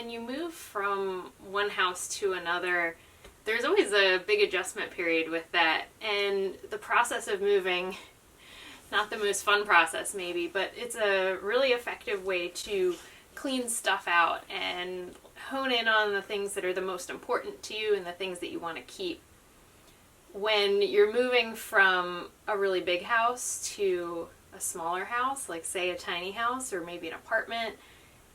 when you move from one house to another, there's always a big adjustment period with that. And the process of moving, not the most fun process maybe, but it's a really effective way to clean stuff out and hone in on the things that are the most important to you and the things that you want to keep. When you're moving from a really big house to a smaller house, like say a tiny house or maybe an apartment,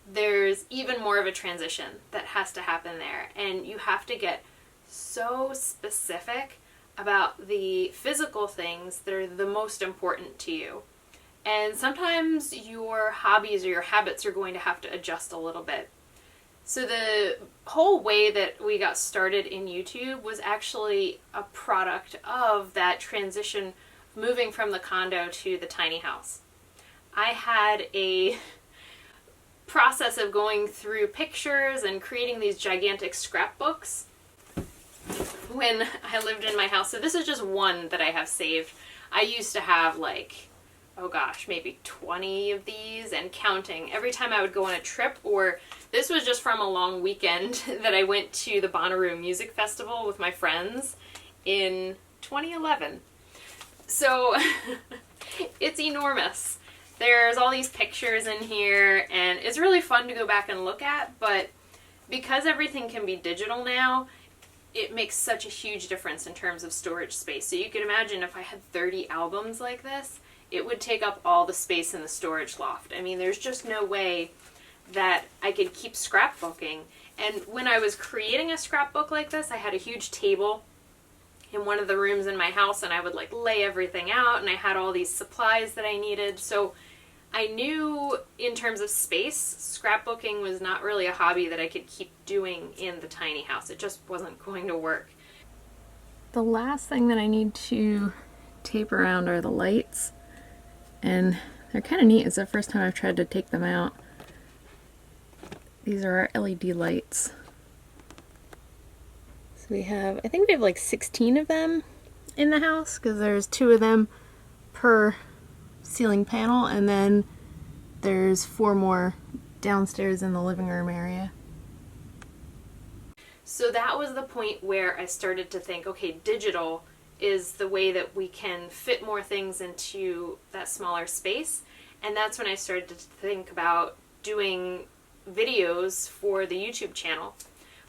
there's even more of a transition that has to happen there. And you have to get so specific about the physical things that are the most important to you. And sometimes your hobbies or your habits are going to have to adjust a little bit. So the whole way that we got started in YouTube was actually a product of that transition, moving from the condo to the tiny house. I had a process of going through pictures and creating these gigantic scrapbooks when I lived in my house. So this is just one that I have saved. I used to have like, oh gosh, maybe 20 of these and counting every time I would go on a trip, or this was just from a long weekend that I went to the Bonnaroo Music Festival with my friends in 2011. So it's enormous. There's all these pictures in here and it's really fun to go back and look at, but because everything can be digital now, it makes such a huge difference in terms of storage space. So you can imagine if I had 30 albums like this, it would take up all the space in the storage loft. I mean, there's just no way that I could keep scrapbooking. And when I was creating a scrapbook like this, I had a huge table in one of the rooms in my house and I would like lay everything out and I had all these supplies that I needed. So I knew in terms of space, scrapbooking was not really a hobby that I could keep doing in the tiny house. It just wasn't going to work. The last thing that I need to tape around are the lights. And they're kind of neat. It's the first time I've tried to take them out. These are our LED lights. So we have, I think we have like 16 of them in the house because there's 2 of them per ceiling panel, and then there's 4 more downstairs in the living room area. So that was the point where I started to think, okay, digital is the way that we can fit more things into that smaller space. And that's when I started to think about doing videos for the YouTube channel.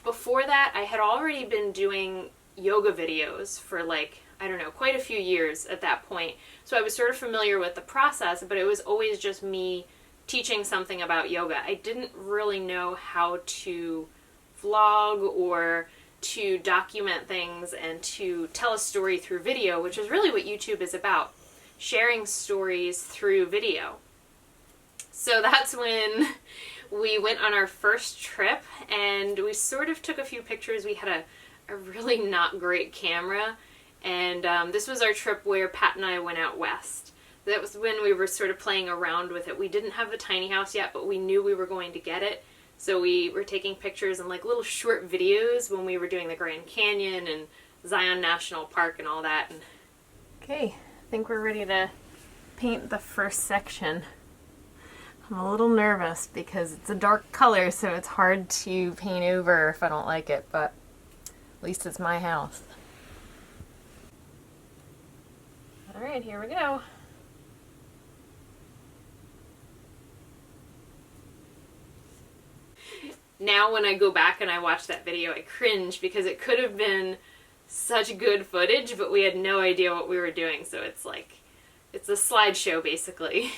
Before that, I had already been doing yoga videos for like, I don't know, quite a few years at that point. So I was sort of familiar with the process, but it was always just me teaching something about yoga. I didn't really know how to vlog or to document things and to tell a story through video, which is really what YouTube is about, sharing stories through video. So that's when we went on our first trip and we sort of took a few pictures. We had a really not great camera, and this was our trip where Pat and I went out west. That was when we were sort of playing around with it. We didn't have the tiny house yet, but we knew we were going to get it. So we were taking pictures and like little short videos when we were doing the Grand Canyon and Zion National Park and all that. And okay, I think we're ready to paint the first section. I'm a little nervous because it's a dark color, so it's hard to paint over if I don't like it, but at least it's my house. All right, here we go. Now when I go back and I watch that video, I cringe because it could have been such good footage, but we had no idea what we were doing. So it's like, it's a slideshow basically.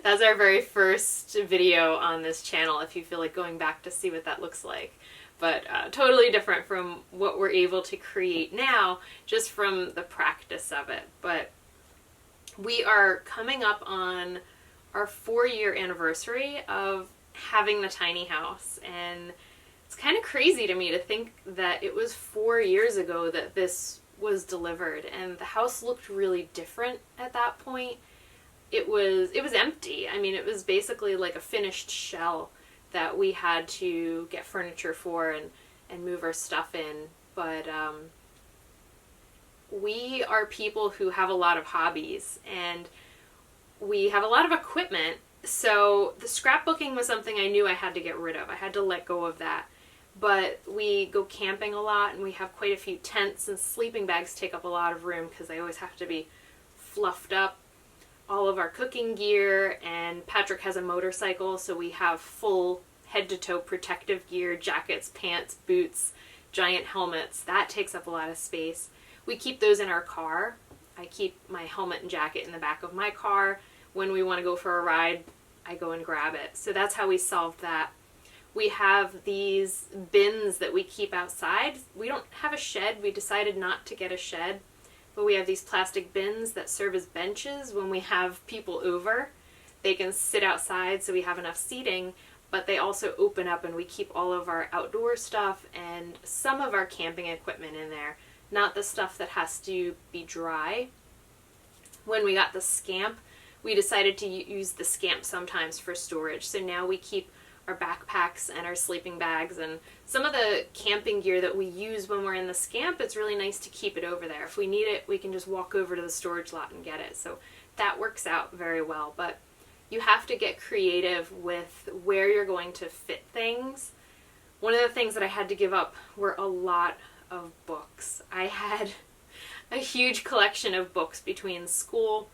That's our very first video on this channel, if you feel like going back to see what that looks like. But totally different from what we're able to create now, just from the practice of it. But we are coming up on our 4-year anniversary of having the tiny house, and it's kind of crazy to me to think that it was 4 years ago that this was delivered, and the house looked really different at that point. It was empty. I mean, it was basically like a finished shell that we had to get furniture for and move our stuff in. But we are people who have a lot of hobbies, and we have a lot of equipment. So the scrapbooking was something I knew I had to get rid of. I had to let go of that. But we go camping a lot, and we have quite a few tents, and sleeping bags take up a lot of room because they always have to be fluffed up. All of our cooking gear, and Patrick has a motorcycle, so we have full head-to-toe protective gear, jackets, pants, boots, giant helmets. That takes up a lot of space. We keep those in our car. I keep my helmet and jacket in the back of my car. When we want to go for a ride, I go and grab it. So that's how we solved that. We have these bins that we keep outside. We don't have a shed. We decided not to get a shed. But we have these plastic bins that serve as benches when we have people over. They can sit outside so we have enough seating, but they also open up and we keep all of our outdoor stuff and some of our camping equipment in there. Not the stuff that has to be dry. When we got the Scamp, we decided to use the Scamp sometimes for storage. So now we keep our backpacks and our sleeping bags and some of the camping gear that we use when we're in the Scamp. It's really nice to keep it over there. If we need it, we can just walk over to the storage lot and get it. So that works out very well. But you have to get creative with where you're going to fit things. One of the things that I had to give up were a lot of books. I had a huge collection of books between school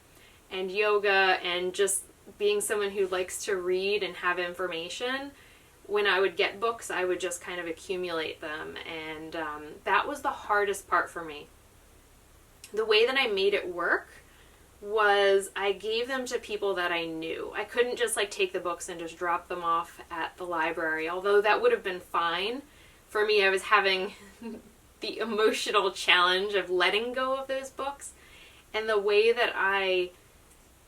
and yoga and just being someone who likes to read and have information. When I would get books, I would just kind of accumulate them, and that was the hardest part for me. The way that I made it work was I gave them to people that I knew. I couldn't just like take the books and just drop them off at the library, although that would have been fine. For me, I was having the emotional challenge of letting go of those books, and the way that I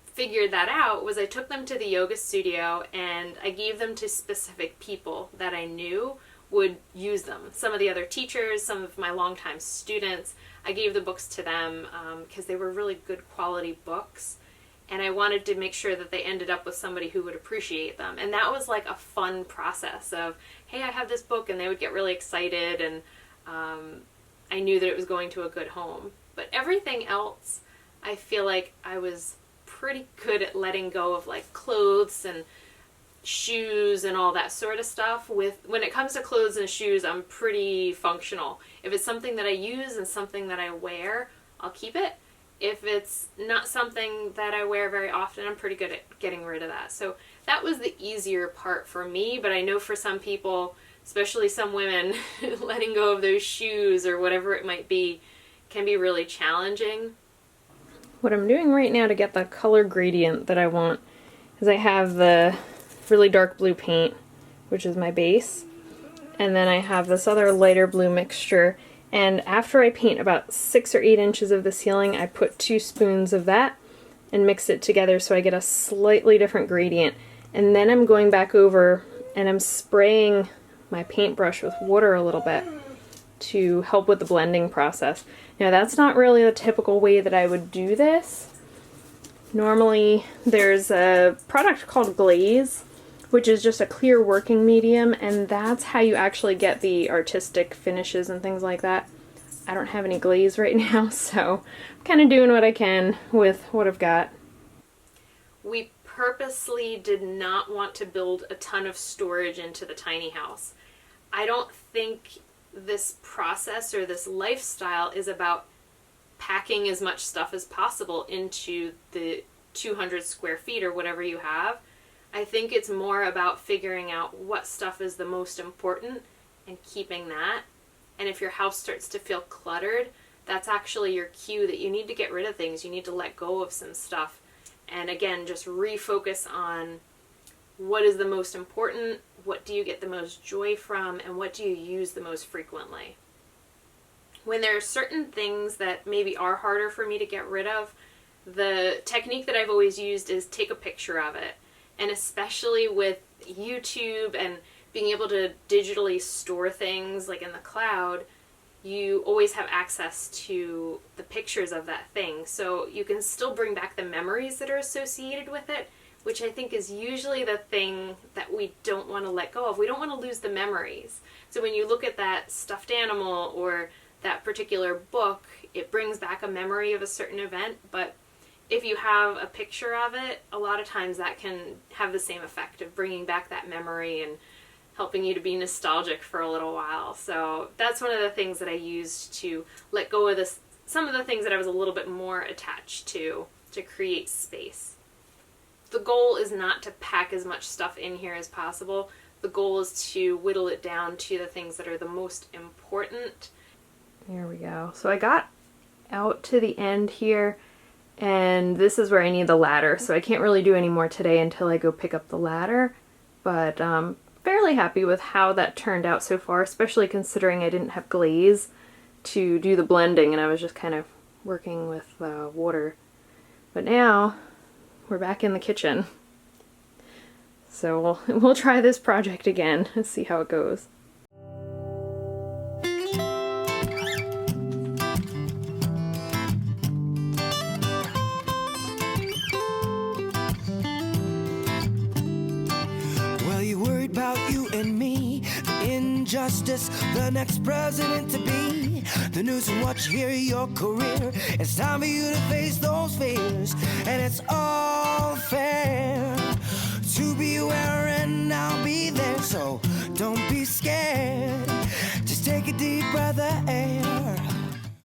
figured that out was I took them to the yoga studio and I gave them to specific people that I knew would use them. Some of the other teachers, some of my longtime students, I gave the books to them because they were really good quality books, and I wanted to make sure that they ended up with somebody who would appreciate them. And that was like a fun process of, hey, I have this book, and they would get really excited, and I knew that it was going to a good home. But everything else, I feel like I was pretty good at letting go of, like clothes and shoes and all that sort of stuff. When it comes to clothes and shoes, I'm pretty functional. If it's something that I use and something that I wear, I'll keep it. If it's not something that I wear very often, I'm pretty good at getting rid of that. So that was the easier part for me, but I know for some people, especially some women, letting go of those shoes or whatever it might be can be really challenging. What I'm doing right now to get the color gradient that I want is I have the really dark blue paint, which is my base, and then I have this other lighter blue mixture, and after I paint about 6 or 8 inches of the ceiling, I put 2 spoons of that and mix it together so I get a slightly different gradient. And then I'm going back over and I'm spraying my paintbrush with water a little bit to help with the blending process. Now that's not really the typical way that I would do this. Normally there's a product called glaze, which is just a clear working medium, and that's how you actually get the artistic finishes and things like that. I don't have any glaze right now, so I'm kind of doing what I can with what I've got. We purposely did not want to build a ton of storage into the tiny house. I don't think this process or this lifestyle is about packing as much stuff as possible into the 200 square feet or whatever you have. I think it's more about figuring out what stuff is the most important and keeping that. And if your house starts to feel cluttered, that's actually your cue that you need to get rid of things. You need to let go of some stuff. And again, just refocus on what is the most important, what do you get the most joy from, and what do you use the most frequently. When there are certain things that maybe are harder for me to get rid of, the technique that I've always used is take a picture of it. And especially with YouTube and being able to digitally store things like in the cloud, you always have access to the pictures of that thing. So you can still bring back the memories that are associated with it, which I think is usually the thing that we don't want to let go of. We don't want to lose the memories. So when you look at that stuffed animal or that particular book, it brings back a memory of a certain event, but if you have a picture of it, a lot of times that can have the same effect of bringing back that memory and helping you to be nostalgic for a little while. So that's one of the things that I used to let go of this, some of the things that I was a little bit more attached to create space. The goal is not to pack as much stuff in here as possible. The goal is to whittle it down to the things that are the most important. There we go. So I got out to the end here, and this is where I need the ladder, so I can't really do any more today until I go pick up the ladder, but fairly happy with how that turned out so far, especially considering I didn't have glaze to do the blending and I was just kind of working with water. But now we're back in the kitchen, so we'll try this project again and see how it goes. Injustice, the next president to be, the news and what you hear, your career. It's time for you to face those fears, and it's all